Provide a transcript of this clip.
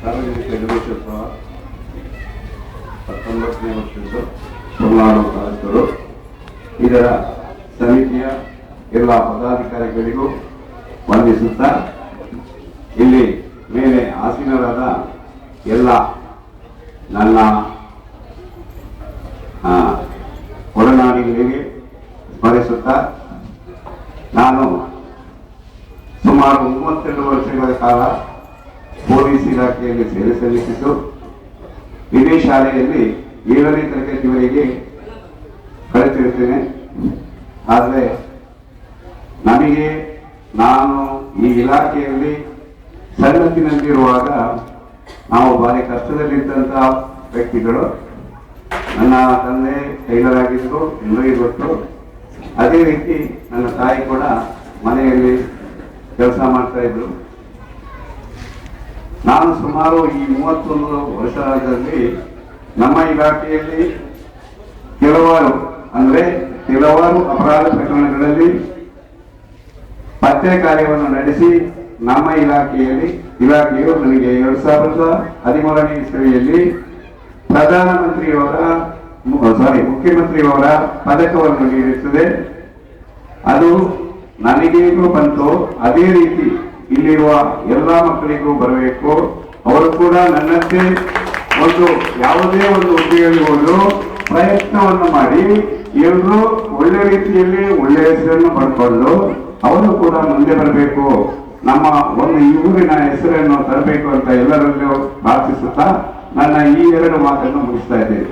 ಸಾರ್ವಜನಿಕ ಗಣೇಶೋತ್ಸವ 19ನೇ ವರ್ಷದ ತುಳುನಾಡು ತಾಲೂಕರು ಇದರ ಸಮಿತಿಯ ಎಲ್ಲ ಪದಾಧಿಕಾರಿಗಳಿಗೂ ವಂದಿಸುತ್ತಾ ಇಲ್ಲಿ ಮೇಲೆ ಆಸೀನರಾದ ಎಲ್ಲ ನನ್ನ ಒಡನಾಡಿಗಳಿಗೆ ಸ್ಮರಿಸುತ್ತಾ ನಾನು ಸುಮಾರು 32 ವರ್ಷಗಳ ಕಾಲ ಪೊಲೀಸ್ ಇಲಾಖೆಯಲ್ಲಿ ಸೇವೆ ಸಲ್ಲಿಸಿದ್ದು ಇದೇ ಶಾಲೆಯಲ್ಲಿ 7ನೇ ತರಗತಿವರೆಗೆ ಕಲಿತಿರುತ್ತೇನೆ. ಆದರೆ ನಮಗೆ ನಾನು ಈ ಇಲಾಖೆಯಲ್ಲಿ ಸಣ್ಣತಿನಲ್ಲಿರುವಾಗ ನಾವು ಭಾರಿ ಕಷ್ಟದಲ್ಲಿದ್ದಂತಹ ವ್ಯಕ್ತಿಗಳು. ನನ್ನ ತಂದೆ ಟೈಲರ್ ಆಗಿದ್ರು, ಎಲ್ಲರಿಗೂ ಗೊತ್ತು. ಅದೇ ರೀತಿ ನನ್ನ ತಾಯಿ ಕೂಡ ಮನೆಯಲ್ಲಿ ಕೆಲಸ ಮಾಡ್ತಾ ಇದ್ರು. ನಾನು ಸುಮಾರು ಈ 31 ವರ್ಷದಲ್ಲಿ ನಮ್ಮ ಇಲಾಖೆಯಲ್ಲಿ ಕೆಲವಾರು ಅಪರಾಧ ಪ್ರಕರಣಗಳಲ್ಲಿ ಪತ್ತೆ ಕಾರ್ಯವನ್ನು ನಡೆಸಿ ನಮ್ಮ ಇಲಾಖೆಯು ನನಗೆ 2013ನೇ ಇಸವಿಯಲ್ಲಿ ಮುಖ್ಯಮಂತ್ರಿಯವರ ಪದಕವನ್ನು ನೀಡುತ್ತದೆ. ಅದು ನನಗೇನು ಬಂತು ಅದೇ ರೀತಿ ಇಲ್ಲಿರುವ ಎಲ್ಲಾ ಮಕ್ಕಳಿಗೂ ಬರಬೇಕು. ಅವರು ಕೂಡ ನನ್ನಂತೆ ಯಾವುದೇ ಒಂದು ಹುದ್ದೆಯಲ್ಲಿ ಹೋದ್ರು ಪ್ರಯತ್ನವನ್ನು ಮಾಡಿ ಎಲ್ಲರೂ ಒಳ್ಳೆ ರೀತಿಯಲ್ಲಿ ಒಳ್ಳೆಯ ಹೆಸರನ್ನು ಪಡ್ಕೊಂಡು ಅವರು ಕೂಡ ಮುಂದೆ ಬರಬೇಕು, ನಮ್ಮ ಒಂದು ಈ ಊರಿನ ಹೆಸರನ್ನು ತರಬೇಕು ಅಂತ ಎಲ್ಲರಲ್ಲೂ ಪ್ರಾರ್ಥಿಸುತ್ತಾ ನನ್ನ ಈ 2 ಮಾತನ್ನು ಮುಗಿಸ್ತಾ ಇದ್ದೇನೆ.